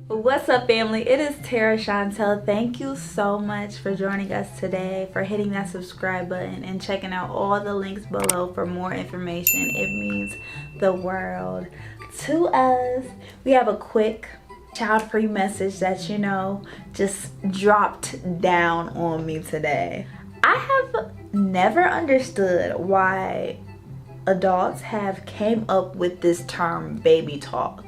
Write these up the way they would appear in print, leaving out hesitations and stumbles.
What's up, family? It is Tera Chantelle. Thank you so much for joining us today, for hitting that subscribe button and checking out all the links below for more information. It means the world to us. We have a quick child-free message that, just dropped down on me today. I have never understood why adults have came up with this term baby talk.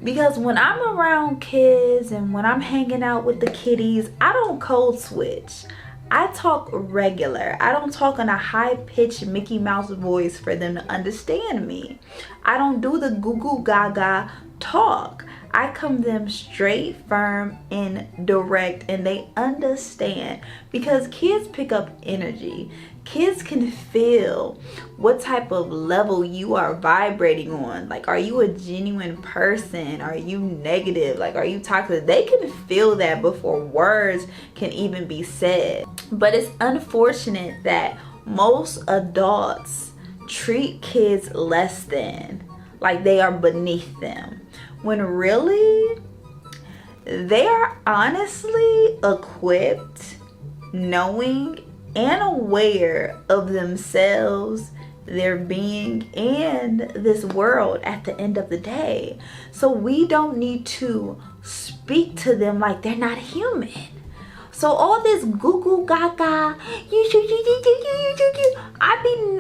Because when I'm around kids and when I'm hanging out with the kiddies, I don't code switch. I talk regular. I don't talk in a high-pitched Mickey Mouse voice for them to understand me. I don't do the goo goo gaga talk. I come them straight, firm, and direct, and they understand. Because kids pick up energy. Kids can feel what type of level you are vibrating on. Like, are you a genuine person? Are you negative? Like, are you toxic? They can feel that before words can even be said. But it's unfortunate that most adults treat kids less than, like they are beneath them, when really they are honestly equipped, knowing and aware of themselves, their being, and this world at the end of the day. So we don't need to speak to them like they're not human. So all this goo goo gaga,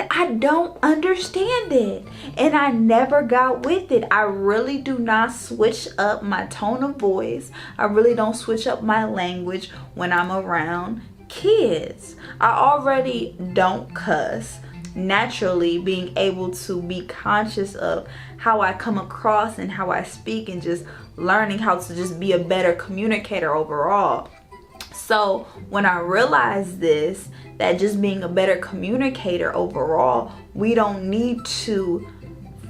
I don't understand it, and I never got with it. I really do not switch up my tone of voice. I really don't switch up my language when I'm around kids. I already don't cuss. Naturally, being able to be conscious of how I come across and how I speak, and just learning how to just be a better communicator overall. So when I realized this, that just being a better communicator overall, we don't need to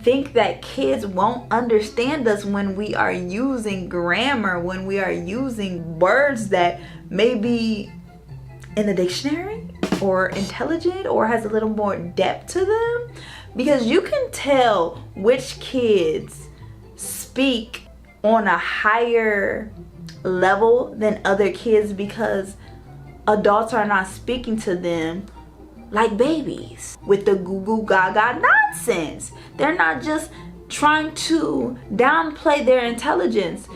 think that kids won't understand us when we are using grammar, when we are using words that may be in the dictionary or intelligent or has a little more depth to them. Because you can tell which kids speak on a higher level than other kids, because adults are not speaking to them like babies with the goo goo gaga nonsense. They're not just trying to downplay their intelligence.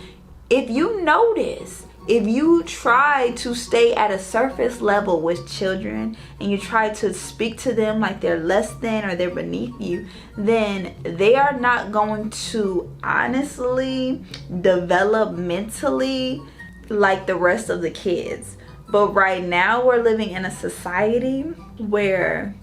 If you notice, if you try to stay at a surface level with children and you try to speak to them like they're less than or they're beneath you, then they are not going to honestly develop mentally like the rest of the kids. But right now we're living in a society where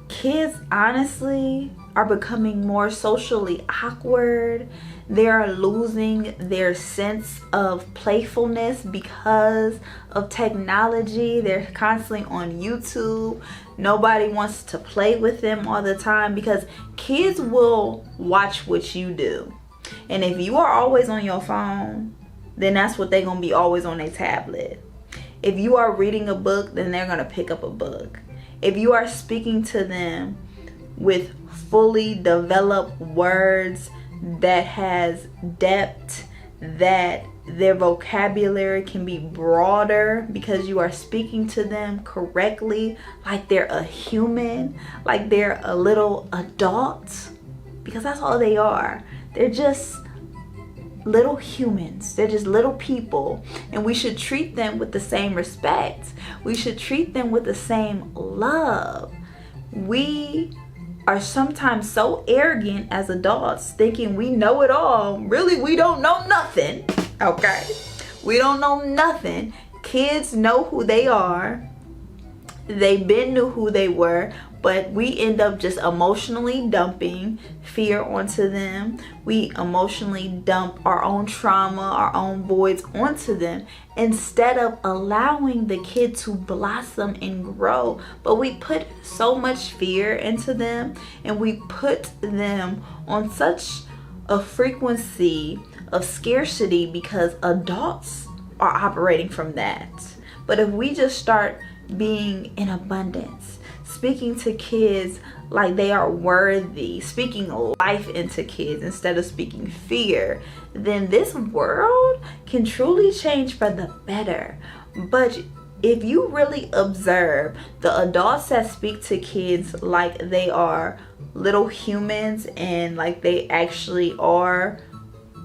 kids honestly are becoming more socially awkward. They are losing their sense of playfulness because of technology. They're constantly on YouTube. Nobody wants to play with them all the time, because kids will watch what you do. And if you are always on your phone, then that's what they're gonna be, always on their tablet. If you are reading a book, then they're gonna pick up a book. If you are speaking to them with fully developed words that has depth, that their vocabulary can be broader because you are speaking to them correctly, like they're a human, like they're a little adult, because that's all they are. They're just little humans. They're just little people, and we should treat them with the same respect. We should treat them with the same love. We are sometimes so arrogant as adults, thinking we know it all. Really, we don't know nothing. Okay, we don't know nothing. Kids know who they are. They been knew who they were, but we end up just emotionally dumping fear onto them. We emotionally dump our own trauma, our own voids onto them, instead of allowing the kid to blossom and grow. But we put so much fear into them, and we put them on such a frequency of scarcity because adults are operating from that. But if we just start being in abundance, speaking to kids like they are worthy, speaking life into kids instead of speaking fear, then this world can truly change for the better. But if you really observe the adults that speak to kids like they are little humans and like they actually are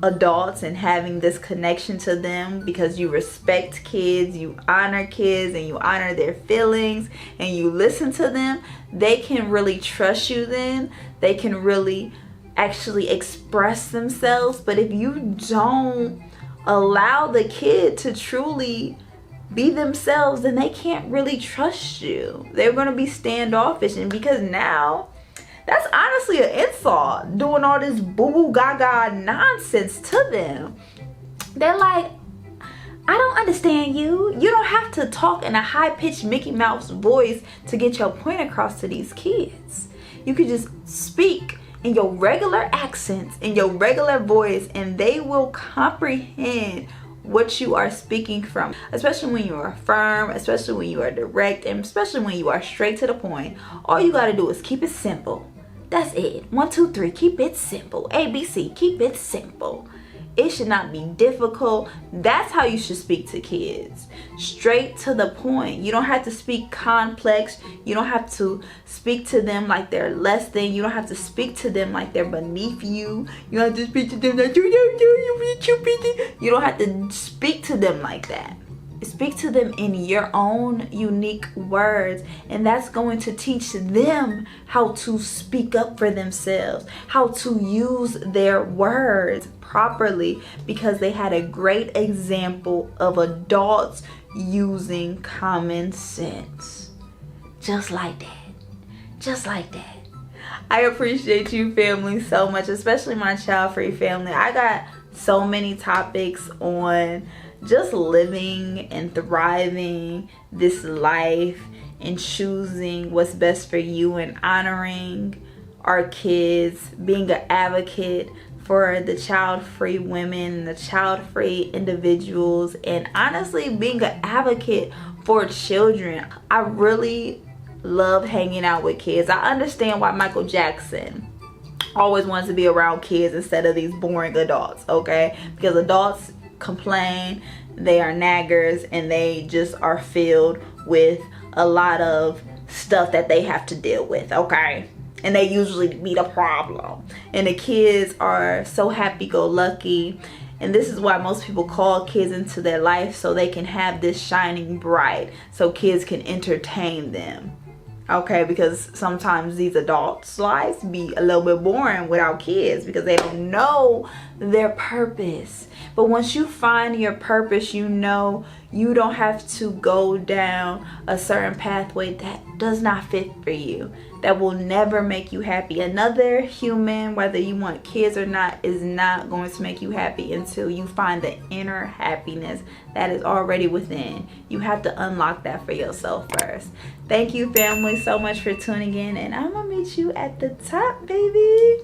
adults and having this connection to them because you respect kids, you honor kids, and you honor their feelings, and you listen to them, they can really trust you then. They can really actually express themselves. But if you don't allow the kid to truly be themselves, then they can't really trust you. They're going to be standoffish, and because now that's honestly an insult, doing all this boo-boo gaga nonsense to them. They're like, I don't understand you. You don't have to talk in a high-pitched Mickey Mouse voice to get your point across to these kids. You could just speak in your regular accents, in your regular voice, and they will comprehend what you are speaking from, especially when you are firm, especially when you are direct, and especially when you are straight to the point. All you got to do is keep it simple. That's it. 1, 2, 3. Keep it simple. ABC. Keep it simple. It should not be difficult. That's how you should speak to kids. Straight to the point. You don't have to speak complex. You don't have to speak to them like they're less than. You don't have to speak to them like they're beneath you. You don't have to speak to them like you don't have to speak to them like that. Speak to them in your own unique words, and that's going to teach them how to speak up for themselves, how to use their words properly, because they had a great example of adults using common sense. Just like that. Just like that. I appreciate you, family, so much, especially my ChildFree family. I got so many topics on just living and thriving this life and choosing what's best for you and honoring our kids, being an advocate for the child-free women, the child-free individuals, and honestly being an advocate for children. I really love hanging out with kids. I understand why Michael Jackson always wants to be around kids instead of these boring adults, okay? Because adults complain, they are naggers, and they just are filled with a lot of stuff that they have to deal with, okay? And they usually be the problem. And the kids are so happy-go-lucky, and this is why most people call kids into their life, so they can have this shining bright, so kids can entertain them. Okay, because sometimes these adults' lives be a little bit boring without kids because they don't know their purpose. But once you find your purpose, you know you don't have to go down a certain pathway that does not fit for you, that will never make you happy. Another human, whether you want kids or not, is not going to make you happy until you find the inner happiness that is already within. You have to unlock that for yourself first. Thank you, family, so much for tuning in, and I'm gonna meet you at the top, baby.